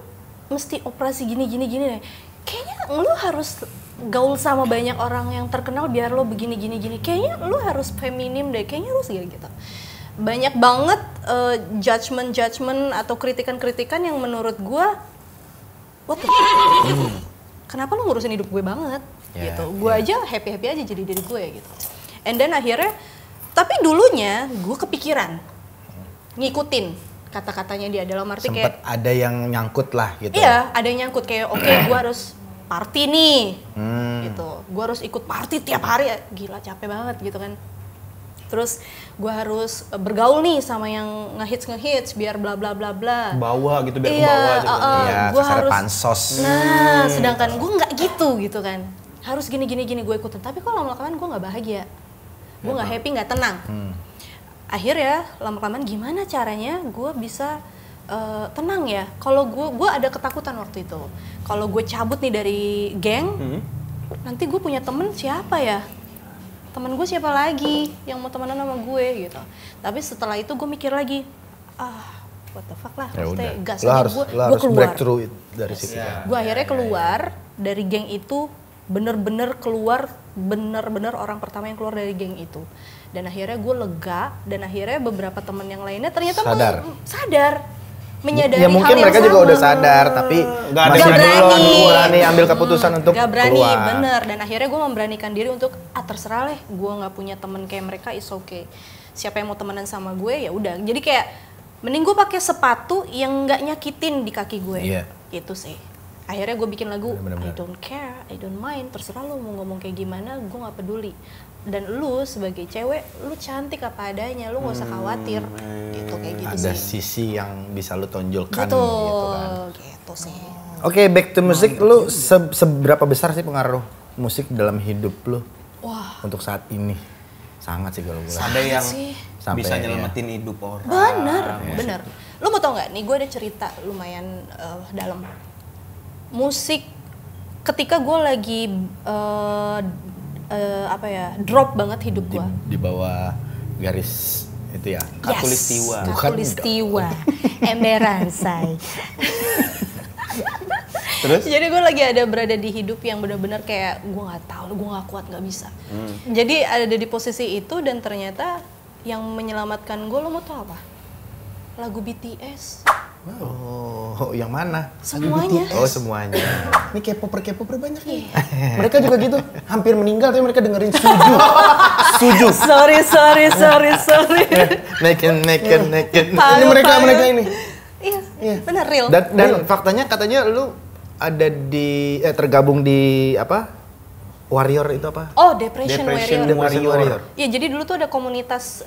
mesti operasi gini deh. Kayaknya lu harus gaul sama banyak orang yang terkenal biar lo begini. Kayaknya lu harus feminim deh. Kayaknya lu segini gitu. Banyak banget judgement atau kritikan yang menurut gua what the kenapa lu ngurusin hidup gue banget gitu. Gue aja happy aja jadi diri gue gitu. And then akhirnya tapi dulunya gue kepikiran ngikutin kata-katanya dia, dalam arti Sempet kayak ada yang nyangkut lah gitu. iya, ada yang nyangkut kayak oke, gue harus party nih gitu, gue harus ikut party tiap hari, gila capek banget gitu kan. Terus gue harus bergaul nih sama yang ngehits biar bla bla bla bla. Bawa gitu biar Iya, ke bawah aja. Iya, gua kasar harus pansos. Nah, sedangkan gue nggak gitu kan. Harus gini gue ikutin. Tapi kok lama-kelamaan gue nggak bahagia, gue nggak happy, nggak tenang. Akhirnya lama-kelamaan gimana caranya gue bisa tenang ya? Kalau gue ada ketakutan waktu itu. Kalau gue cabut nih dari geng, nanti gue punya temen siapa ya? Temen gue siapa lagi yang mau temenan sama gue gitu. Tapi setelah itu gue mikir lagi, what the fuck lah, Ya maksudnya udah. gas Lo aja, harus gue break keluar. through dari situ. Gue akhirnya keluar dari geng itu, bener-bener orang pertama yang keluar dari geng itu. Dan akhirnya gue lega, dan akhirnya beberapa temen yang lainnya ternyata sadar. Menyadari Ya mungkin hal yang mereka sama. juga udah sadar, tapi masih belum berani ambil keputusan untuk Gak berani, keluar. bener. Dan akhirnya gue memberanikan diri untuk terserah lah, gue nggak punya temen kayak mereka, is okay. Siapa yang mau temenan sama gue ya udah. Jadi kayak mending gue pakai sepatu yang nggak nyakitin di kaki gue. Iya. Gitu sih. Akhirnya gue bikin lagu Bener-bener. I don't care, I don't mind, terserah lu mau ngomong kayak gimana, gue nggak peduli. Dan lu sebagai cewek, lu cantik apa adanya, lu nggak usah khawatir. Gitu kayak gitu Ada sih. sisi yang bisa lu tonjolkan Betul, gitu kan. gitu sih. Oke, back to music, lu seberapa besar sih pengaruh musik dalam hidup lu? Wah. Untuk saat ini? Sangat sih kalau gue. Ada yang sih. Sampai bisa ya. nyelamatin hidup orang. Bener. Lu mau tau nggak? Nih gue ada cerita lumayan dalam. Musik ketika gue lagi drop banget hidup gue. Di bawah garis itu ya. Khatulistiwa. Bukan Khatulistiwa. Emberan, Say. Terus? Jadi gue lagi ada berada di hidup yang benar-benar kayak gue nggak tahu, gue nggak kuat, nggak bisa. Jadi ada di posisi itu dan ternyata yang menyelamatkan gue, lo mau tau apa? Lagu BTS. Oh, yang mana? Semuanya. Oh, semuanya. Ini K-popper banyak nih. Mereka juga gitu, hampir meninggal tapi mereka dengerin Suju. Suju. Sorry. Neken. Ini mereka ini. Iya, benar real. Dan faktanya katanya lu ada di tergabung di apa? Warrior itu apa? Oh, Depression Warrior. Iya, jadi dulu tuh ada komunitas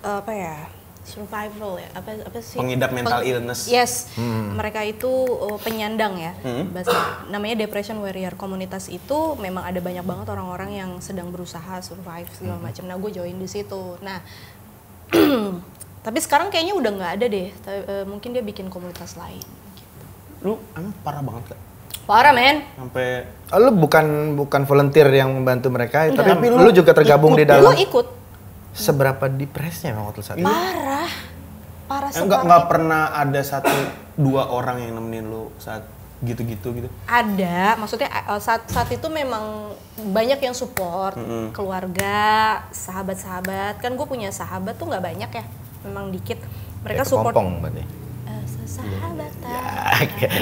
apa ya? Survival ya, apa sih? Pengidap mental illness. Yes, mereka itu penyandang ya. Bahasa namanya Depression Warrior. Komunitas itu memang ada banyak banget orang-orang yang sedang berusaha survive segala macam. Nah, gue join di situ. Nah, tapi sekarang kayaknya udah nggak ada deh. Mungkin dia bikin komunitas lain. Lu emang parah banget Kak. Parah men. Sampai Lu bukan volunteer yang membantu mereka, Enggak. tapi lu juga tergabung di dalam. Gue ikut. Seberapa depresnya emang waktu saat itu? Parah enggak separah. pernah ada 1-2 orang yang nemenin lu saat gitu-gitu gitu. Ada, maksudnya saat itu memang banyak yang support, keluarga, sahabat-sahabat. Kan gue punya sahabat tuh nggak banyak ya, memang dikit. Mereka support. Kepompong berarti. Sahabatan.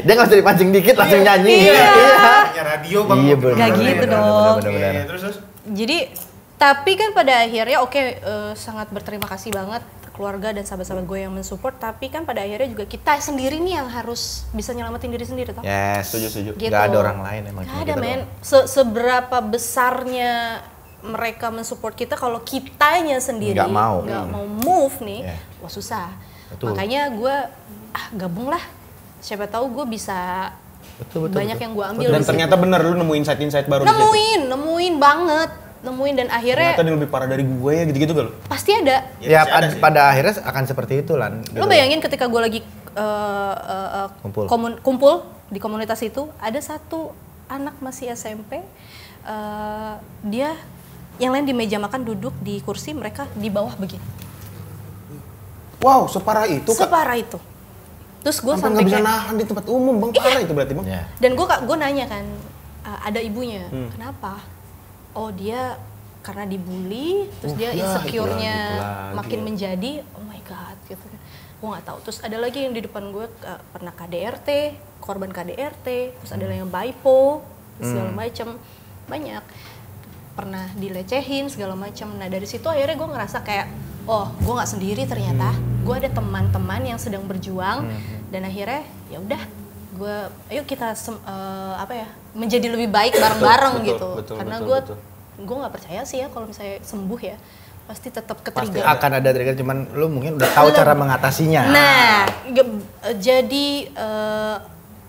Dia nggak usah dipancing dikit langsung nyanyi. Iya. Punya radio Bang. Iya benar. Gak gitu dong. Benar. Terus Jadi, tapi kan pada akhirnya sangat berterima kasih banget keluarga dan sahabat-sahabat gue yang mensupport. Tapi kan pada akhirnya juga kita sendiri nih yang harus bisa nyelamatin diri sendiri toh. Yes, setuju. Gitu. Gak ada orang lain emang. Gak cuma ada kita men. doang. Seberapa besarnya mereka mensupport kita kalau kitanya sendiri Nggak mau. nggak mau move nih, Yeah. wah susah. Betul. Makanya gue gabung lah. Siapa tahu gue bisa Betul. banyak yang gue ambil. dan di ternyata situ. bener lu nemu insight baru di situ. Nemuin banget. Dan akhirnya Ternyata dia lebih parah dari gue ya gitu-gitu gak lu? pasti ada. Ya, pasti ada sih. pada akhirnya akan seperti itu Lan. Lo bayangin ketika gue lagi Kumpul. kumpul di komunitas itu, ada satu anak masih SMP, dia yang lain di meja makan duduk di kursi, mereka di bawah begini. Wow, separah itu Kak. Separah itu. Terus gue Sampai sampai nggak bisa kayak, nahan di tempat umum Bang, parah itu berarti Bang. Ya. dan gue nanya kan, ada ibunya, kenapa? Oh dia karena dibully, terus dia ya, insecure-nya itu lagi makin ya. menjadi, oh my god gitu kan. Gue nggak tahu. Terus ada lagi yang di depan gue pernah KDRT, korban KDRT, terus ada yang bipo, segala macam, banyak. Pernah dilecehin segala macam. Nah dari situ akhirnya gue ngerasa kayak, oh gue nggak sendiri ternyata, gue ada teman-teman yang sedang berjuang, dan akhirnya ya udah, ayo kita menjadi lebih baik bareng-bareng gitu. Karena gue nggak percaya sih ya kalau misalnya sembuh ya, pasti tetap ketrigger. Akan ada trigger, cuman lu mungkin udah tahu cara mengatasinya. Nah, jadi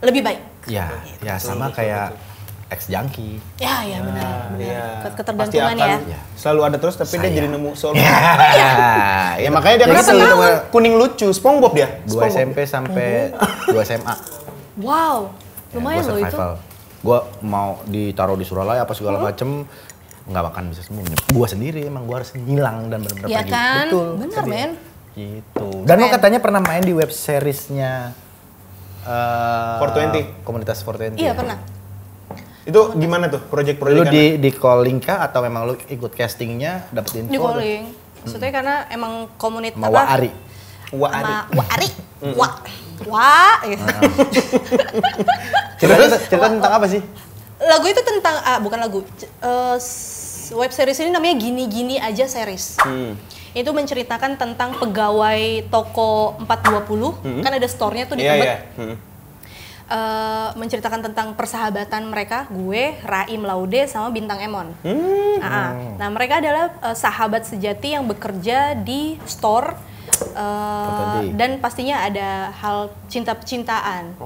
lebih baik. Ya sama kayak ex junkie. Ya benar. Iya. Ketergantungan Pasti ya. akan selalu ada terus tapi dia jadi nemu solusi. Ya Makanya dia Berapa kan itu tahun? kuning lucu, SpongeBob dia. 2 SMP sampai 2 SMA. Wow, lumayan Gua loh itu. survival. Gua mau ditaruh di Suralaya apa segala macem, nggak akan bisa sembuh. Gua sendiri emang gua harus ngilang dan benar-benar Iya pergi. kan? Betul. Bener, serius. men. Gitu. Dan lo Keren. katanya pernah main di web seriesnya 420. Komunitas 420. Iya pernah. Itu gimana tuh Lu proyek-proyek? di calling kah atau memang lu ikut castingnya dapet info? Di calling. Maksudnya karena emang komunitas Sama Wa Ari. sama Ari. Gitu. Cerita tentang apa sih? Lagu itu tentang bukan lagu. Web series ini namanya Gini-gini aja series. Itu menceritakan tentang pegawai toko 420. Kan ada store-nya tuh di Tebet. Iya. Menceritakan tentang persahabatan mereka, gue, Raim Laude sama Bintang Emon. Nah, mereka adalah sahabat sejati yang bekerja di store, dan pastinya ada hal cinta-cintaan.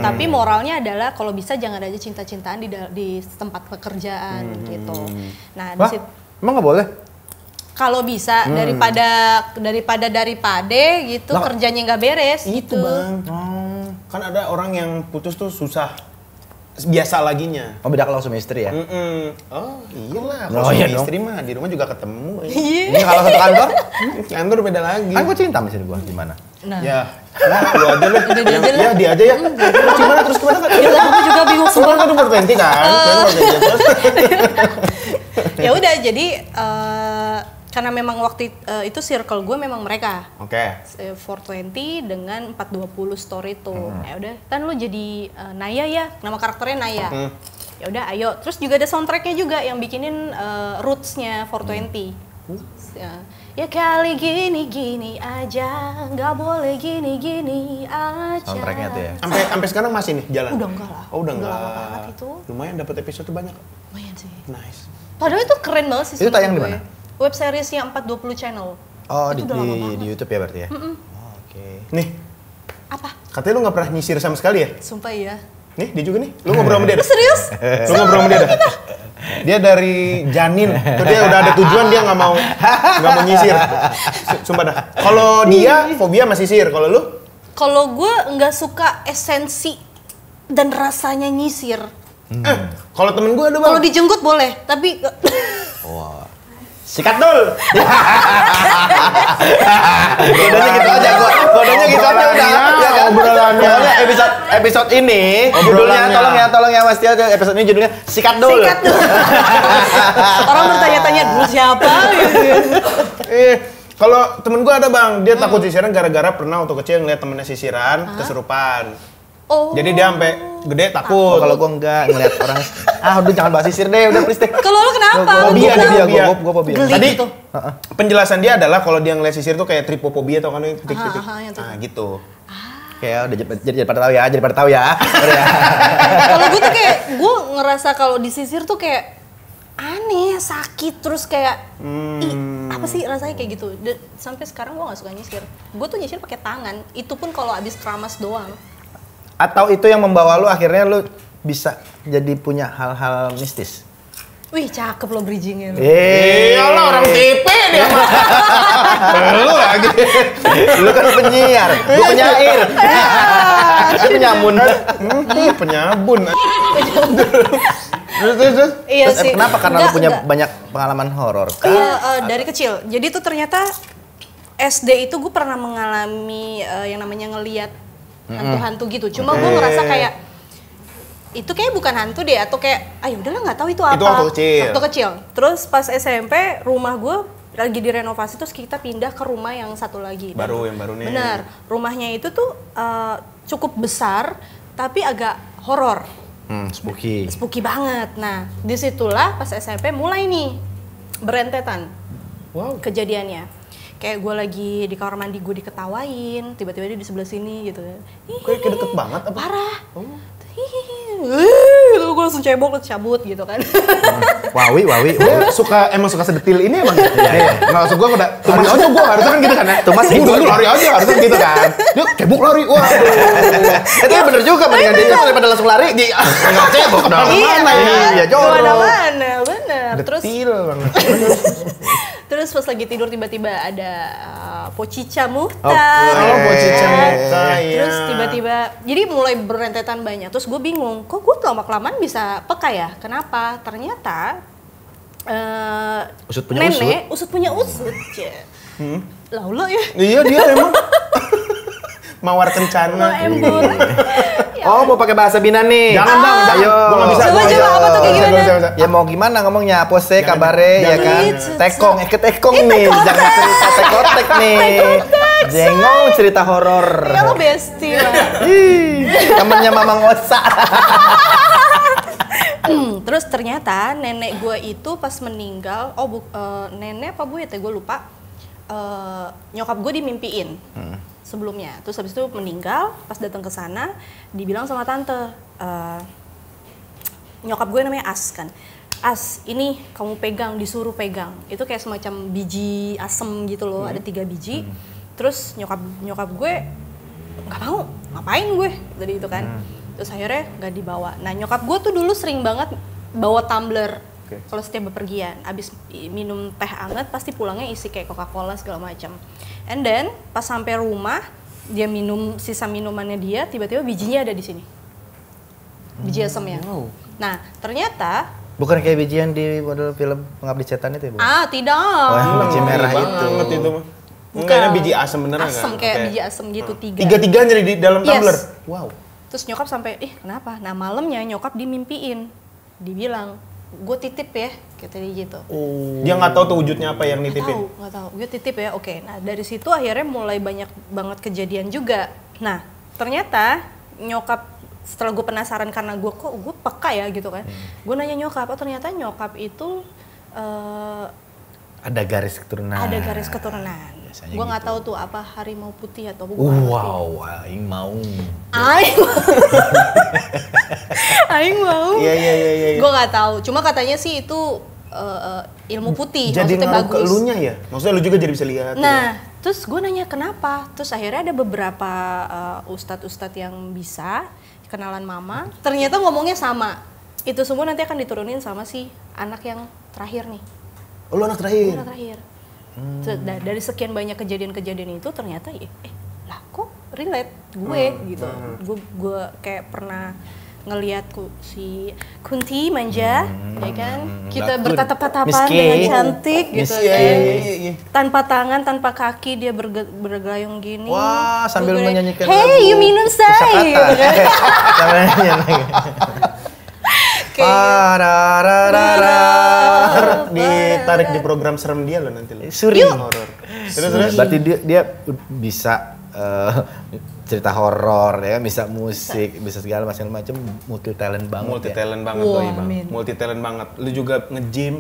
Tapi moralnya adalah kalau bisa jangan ada cinta-cintaan di tempat pekerjaan gitu. Nah, di situ Emang nggak boleh? kalau bisa daripada gitu Lah, kerjanya nggak beres Itu gitu. Bang. Kan ada orang yang putus tuh susah biasa laginya. Oh beda kalau suami istri ya? Oh iyalah, Oh, kalau iya suami dong. istri mah di rumah juga ketemu. Ini kalau satu kantor? Kantor beda lagi. Kan gue cinta mesin gue gimana? Nah, Ya, lu aja deh. Udah aja lah. Ya, dia aja ya. Gimana terus gimana kan? gila, gue juga bingung Semua sumpah. kan umur 20 kan? Kan 420 terus. Ya udah, jadi karena memang waktu itu circle gue memang mereka. Oke. 420 dengan 420 story tuh. Ya udah, kan lu jadi Naya ya, nama karakternya Naya. Ya udah, ayo. Terus juga ada soundtracknya juga yang bikinin roots-nya 420. Ya kali gini-gini aja, nggak boleh gini-gini aja. Soundtracknya tuh ya. Sampai sekarang masih nih jalan? Udah enggak lah. Oh, udah enggak. lama banget itu. Lumayan dapat episode banyak. Lumayan sih. Nice. Padahal itu keren banget sih. Itu tayang di menurut mana? gue. Web seriesnya 420 channel. Oh, Itu udah lama banget. di YouTube ya berarti ya? Oh, oke. Nih, Apa? katanya lu nggak pernah nyisir sama sekali ya? Sumpah iya. Nih, dia juga nih. Lu ngobrol sama dia. dah. Serius? Lu ngobrol sama dia dah. Dia dari janin. Tuh dia udah ada tujuan, dia nggak mau nyisir. Sumpah dah. Kalau dia fobia masih sisir. Kalau lu? Kalau gue nggak suka esensi dan rasanya nyisir. Kalau temen gue ada bang. Kalau dijenggut boleh, tapi Sikat dul. Kodenya gitu aja gua. Kodenya gitu aja udah. Ya kan? Obrolannya. Pokoknya episode ini judulnya tolong ya Mas Tio, episode ini judulnya Sikat dul. sikat tuh. Orang bertanya-tanya dulu siapa gitu. Kalau temen gue ada bang, dia takut sisiran gara-gara pernah waktu kecil ngeliat temennya sisiran, kesurupan. Oh. Jadi dia sampai gede takut. Kalau gua enggak ngeliat orang, udah jangan bahas sisir deh, udah please deh. Kalau lu kenapa? Fobia, Lu kenapa? fobia. Gua fobia. Geli Tadi gitu. penjelasan dia adalah kalau dia ngeliat sisir tuh kayak tripofobia atau kan titik-titik. yang itu. Nah gitu. Kayak udah jadi pada tahu ya. Kalau gue tuh kayak, gue ngerasa kalau disisir tuh kayak aneh, sakit, terus kayak ih, apa sih rasanya kayak gitu. Sampai sekarang gue nggak suka nyisir. Gue tuh nyisir pakai tangan. Itu pun kalau abis keramas doang. Atau itu yang membawa lu akhirnya lu bisa jadi punya hal-hal mistis. Wih, cakep lo bridgingnya. Iyalah orang TV dia mah. Lu lagi. Lu kan penyiar, gua penyair. Dia penyamun. Penyabun. Terus. Iya Terus sih. kenapa? Karena lu Enggak, punya enggak. banyak pengalaman horor. Iya, dari kecil. Jadi tuh ternyata SD itu gue pernah mengalami yang namanya ngeliat hantu-hantu gitu. Cuma gue ngerasa kayak itu kayak bukan hantu deh, atau kayak ayo udahlah nggak tahu itu apa. Itu waktu kecil. Waktu kecil. Terus pas SMP rumah gue lagi direnovasi, terus kita pindah ke rumah yang satu lagi. Baru, yang baru nih. Benar. Rumahnya itu tuh cukup besar tapi agak horor. Spooky. Spooky banget. Nah, disitulah pas SMP mulai nih berentetan kejadiannya. Kayak gue lagi di kamar mandi, gue diketawain, tiba-tiba dia di sebelah sini gitu. Kayak deket banget apa? Parah. Gitu, gue langsung cebok, terus cabut gitu kan. Wawi. Dia emang suka sedetil ini emang. Iya. Nggak maksud gue udah lari aja gue harusnya kan gitu kan ya. Tumas Gua itu. lari aja harusnya gitu kan. Dia kebuk lari. Wah. Itu bener juga, mendingan dia daripada langsung lari di Nggak cebok ke dalam Iya, mana ya. Iya, jorok. Mana, bener. Terus Detil banget. Terus pas lagi tidur tiba-tiba ada Pocica Muhtar. Oh, Pocica Muhtar, iya. Terus tiba-tiba, jadi mulai berentetan banyak. Terus gue bingung, kok gue lama-kelamaan bisa peka ya? Kenapa? Ternyata Usut punya nenek, usut punya usut. Laulah ya. Iya dia emang mawar kencana. Embun. Oh, mau pakai bahasa Binan nih. Jangan bang, jangan. Ayo. Gua nggak bisa. Coba, gua nggak coba, bisa. apa tuh, kayak Nggak gimana? bisa. Ya mau gimana ngomongnya? Apa sih Jangan, kabare ya jangan. kan? Jangan. Tekong, tekong nih. Jangan cerita tekotek nih. Jengong cerita horor. Ya lo bestie lah. Temennya Mamang Osa. Terus ternyata nenek gue itu pas meninggal, nenek apa bu ya, gue lupa. Nyokap gue dimimpiin sebelumnya. Terus habis itu meninggal, pas datang ke sana dibilang sama tante, nyokap gue namanya As kan. As, ini kamu pegang, disuruh pegang. Itu kayak semacam biji asem gitu loh, ada 3 biji. Terus nyokap gue nggak mau, ngapain gue tadi itu kan. Terus akhirnya nggak dibawa. Nah nyokap gue tuh dulu sering banget bawa tumbler kalau setiap bepergian. Abis minum teh anget pasti pulangnya isi kayak Coca-Cola segala macam. And then pas sampai rumah dia minum sisa minumannya dia, tiba-tiba bijinya ada di sini. Biji asemnya. Nah ternyata Bukan kayak bijian di model film Pengabdi Setan itu ya, Bu? tidak. Oh, yang biji merah itu. Banget itu mah. Enggaknya biji asem beneran Asem kan? kayak Oke. biji asem gitu, 3. Tiga-tiganya di dalam Yes. tumbler. Wow. Terus nyokap sampai, kenapa? Nah malamnya nyokap dimimpiin. Dibilang, gue titip ya kata dia gitu. Dia nggak tahu tuh wujudnya apa yang nitipin. Nggak tahu, gue titip ya, oke. Nah dari situ akhirnya mulai banyak banget kejadian juga. Nah ternyata nyokap, setelah gue penasaran karena gue peka ya gitu kan, gue nanya nyokap, ternyata nyokap itu Ada garis keturunan. ada garis keturunan. Biasanya Gue nggak gitu. tahu tuh apa harimau putih atau bukan. Wow, aing mau. Aing mau. Iya. Gue nggak tahu. Cuma katanya sih itu ilmu putih. Jadi maksudnya ngaruh ke bagus. elunya ya? Maksudnya lu juga jadi bisa lihat. Nah, terus gue nanya kenapa. Terus akhirnya ada beberapa ustadz-ustadz yang bisa kenalan mama. Ternyata ngomongnya sama. Itu semua nanti akan diturunin sama si anak yang terakhir nih. Oh, lu anak terakhir? Anak terakhir. Dari sekian banyak kejadian-kejadian itu ternyata lah kok relate gue gitu. Gue kayak pernah ngelihat si Kunti manja, ya kan? Kita Lakun. bertatap-tatapan Miss K. dengan cantik gitu Miss K. kan. Iya. Tanpa tangan, tanpa kaki dia bergelayung gini. Wah, sambil Gue bilang, menyanyikan hey, lagu you minum say gitu kan. Sambil nyanyi. Ditarik di program serem dia loh nanti lo. Suri. Horor. Terus. Berarti dia bisa cerita horor ya, bisa musik, bisa segala macam multi talent banget. Multi ya. talent banget Wah, doi bang. amin. Multi talent banget. Lu juga nge-gym.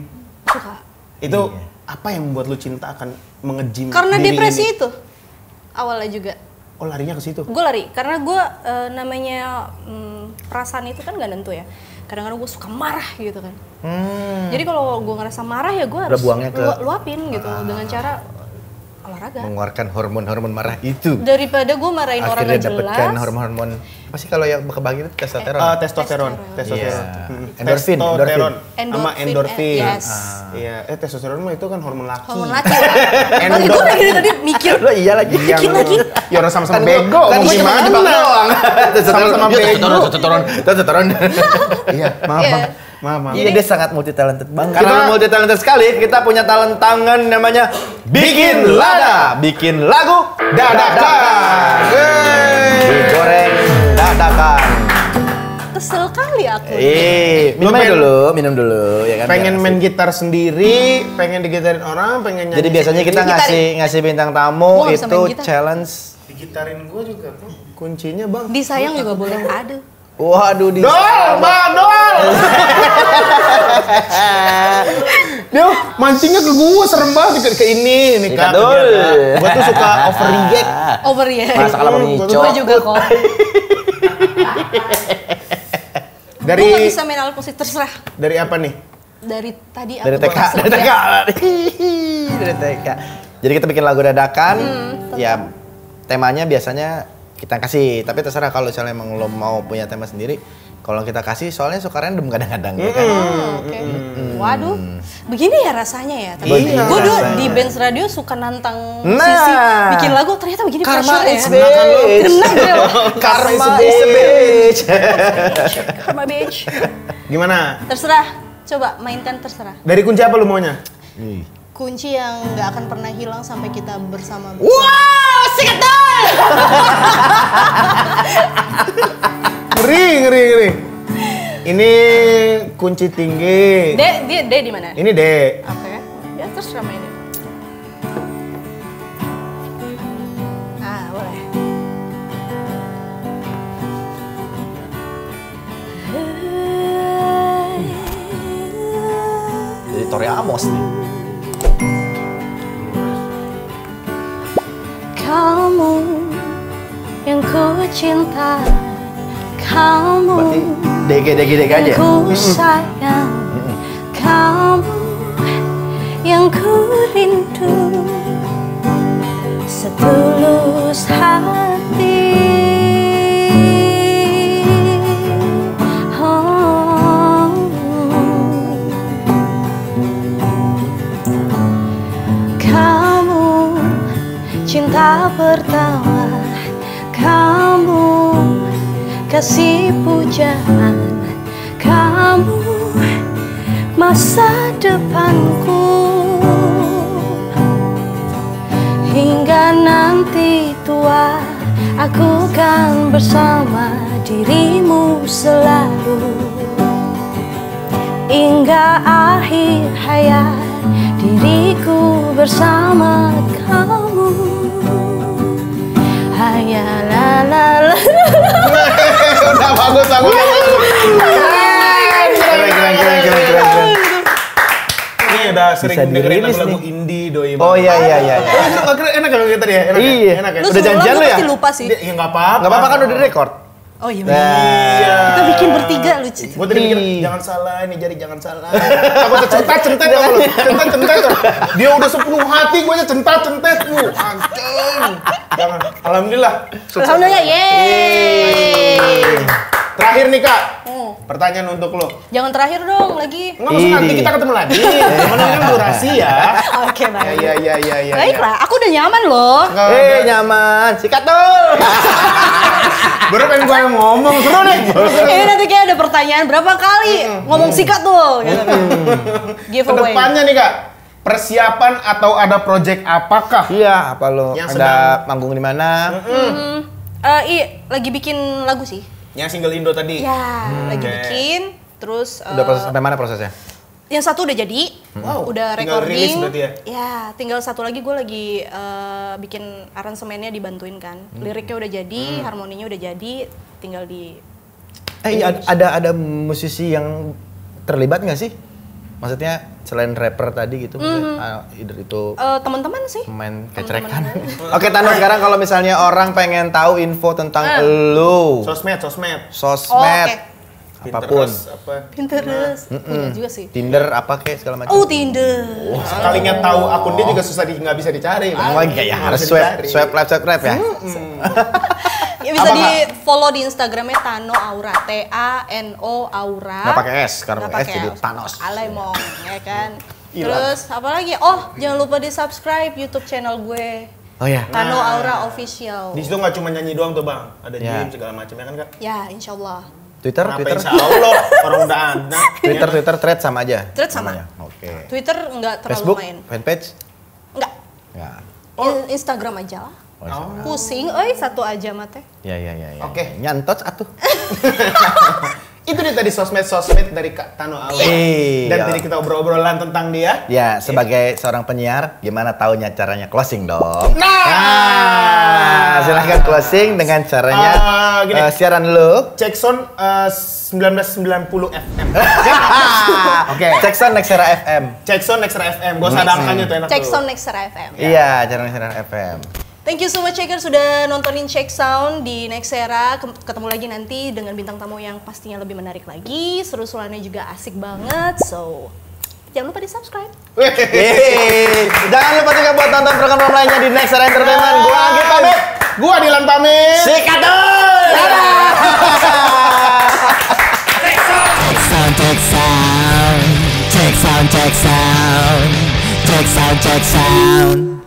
Suka. Itu apa yang membuat lu cinta akan menge-gym? Karena diri depresi ini? itu awalnya juga. Oh larinya ke situ. Gue lari karena gue namanya perasaan itu kan gak nentu ya. Kadang-kadang gue suka marah gitu kan. Jadi kalau gue ngerasa marah ya gue harus buangnya ke- luapin gitu dengan cara olahraga. Mengeluarkan hormon-hormon marah itu. Daripada gue marahin orang Akhirnya gak jelas. dapatkan hormon-hormon apa sih kalau yang kebagi itu testosteron? Testosteron. Iya. Mm. Endorfin, Testosteron. Sama Endorfin, endorfin. yes. Iya. Testosteron mah itu kan hormon laki. Hormon laki. Tapi gue lagi tadi mikir. Lo iya lagi. Ya orang sama-sama Kan bego. kan Mau cuma gimana? jebak doang. Sama-sama bego. Testosteron. Iya. Maaf Iya. bang. Maaf. Iya dia sangat multi talented banget. Karena multi talented sekali, kita punya talent tangan namanya bikin lada, bikin lagu dadakan. Digoreng dadakan. Kesel kali aku. Minum dulu ya kan. Pengen biar main asik. gitar sendiri, pengen digitarin orang, pengen nyanyi. Jadi biasanya kita sendiri. ngasih bintang tamu Gua nggak bisa itu main gitar. challenge. Digitarin gue juga tuh. Kuncinya bang. Disayang juga boleh. Aduh. Waduh di. Doal, bang, doal. Dia mancingnya ke gue serem banget ke ini nih Iya, kak. Dul. Gue tuh suka overreact. Over ya. Masa kalau mengico. Gue juga kok. Dari Gue gak bisa main alat musik, terserah. dari apa nih? Dari tadi aku Dari TK, baru dari TK. setia. Dari TK. Jadi kita bikin lagu dadakan. Ya temanya biasanya kita kasih, tapi terserah kalau misalnya emang lo mau punya tema sendiri. Kalau kita kasih soalnya suka random kadang-kadang ya kan. Oke. Waduh, begini ya rasanya ya. Begini Gue dulu rasanya. di Benz Radio suka nantang Nah. musisi bikin lagu, ternyata begini Karma pressure is ya. bitch. Kena gue loh. Karma is a bitch. Karma bitch. Gimana? Terserah, coba mainkan terserah. Dari kunci apa lu maunya? Kunci yang nggak akan pernah hilang sampai kita bersama. Wah, sikat dong. Ngeri. Ini kunci tinggi. D di mana? Ini D. Oke, ya terserah mainin. Ah, boleh. Jadi Tori Amos nih. Kamu yang ku cinta, kamu Berarti DG aja. yang ku sayang, kamu yang ku rindu, setulus hati. Oh. Kamu cinta pertama, kamu kasih pujaan, kamu masa depanku, hingga nanti tua aku kan bersama dirimu selalu. hingga akhir hayat diriku bersama kamu. Hayalala. Udah bagus. Keren. Ini udah sering Bisa dengerin dirilis lagu-lagu nih. indie doi. Oh iya. Enak kalau kita ya. Iya. Enak ya. Udah janjian lu ya? Pasti lupa sih. Ya nggak apa-apa. Nggak apa-apa kan udah direkord. Oh iya. Iya. Kita bikin bertiga lucu. Gue tadi mikir, jangan salah ini jari, jangan salah. Aku centet tau lu. Centet tuh. Dia udah 10 hati, gue aja centet lu. Anjing. Jangan. Alhamdulillah. Sukses. Alhamdulillah, yeay. Terakhir nih Kak. Pertanyaan untuk lo. Jangan terakhir dong lagi. Enggak maksud nanti kita ketemu lagi. Menurut durasi ya. Oke, baik. Iya. Baiklah, aku udah nyaman loh. Nyaman. Sikat tuh. Baru pengen gue ngomong. Seru nih. Ini nanti kayak ada pertanyaan berapa kali ngomong sikat tuh. Gitu kan. Giveaway. Kedepannya nih Kak. Persiapan atau ada project apakah? Iya, apa lo? Yang Ada manggung di mana? Lagi bikin lagu sih. Yang single Indo tadi. Ya, lagi Oke. bikin. Terus Udah proses sampai mana prosesnya? yang satu udah jadi, Wow, udah tinggal rilis recording. berarti ya? Ya, tinggal satu lagi gue lagi bikin aransemennya dibantuin kan. Liriknya udah jadi, harmoninya udah jadi, tinggal di. Ada musisi yang terlibat nggak sih? Maksudnya selain rapper tadi gitu, either itu Teman-teman sih. main kecerekan. Oke, Tano, sekarang kalau misalnya orang pengen tahu info tentang lu, Sosmed. Oke. apapun, Pinterest, apa? Pinterest. Punya juga sih. Tinder apa kek segala macam. Oh, Tinder. Sekalinya tahu akun dia juga susah nggak bisa dicari. Oh iya ya, harus Nggak bisa dicari. swipe left ya. Ya bisa Apa, di follow di Instagramnya Tano Aura, TANO Aura. Nggak pakai S, karena Nggak S pakai jadi S. Thanos. Alemong, ya kan. Terus apa lagi? Oh, jangan lupa di subscribe YouTube channel gue. Oh ya. Tano Aura Official. Di situ nggak cuma nyanyi doang tuh bang, ada Ya. gym segala macam ya kan Kak? Ya, insya Allah. Twitter, Kenapa insya Allah orang udah ada. Twitter, thread sama aja. Thread sama. namanya? Oke. Twitter nggak terlalu Facebook, main. fanpage? Nggak. Nggak. Instagram aja lah. Oh. Pusing, satu aja mate. Ya. Oke. Nyantot atuh. Itu dia tadi sosmed dari Kak Tano Aura. Iya. Dan tadi kita obrol-obrolan tentang dia. Ya, sebagai seorang penyiar, gimana taunya caranya closing dong? Nah, Silahkan closing dengan caranya gini. siaran lu. Cek sound 1990 FM. Oke. Cek sound Nexera FM. Cek sound Nextra FM. Gak usah ada angkanya tuh enak Cek tuh. Sound Nextra FM. Iya, cara Nexera FM. Thank you so much Checker sudah nontonin Check Sound di Nexera. Ketemu lagi nanti dengan bintang tamu yang pastinya lebih menarik lagi. Seru-seruannya juga asik banget. So, jangan lupa di subscribe. Jangan lupa juga buat nonton program lainnya di Nexera Entertainment. Gua Anggit pamit. Gua Dilan pamit. Sikat dong. Check sound, check sound. Check sound, check sound. Check sound, check sound.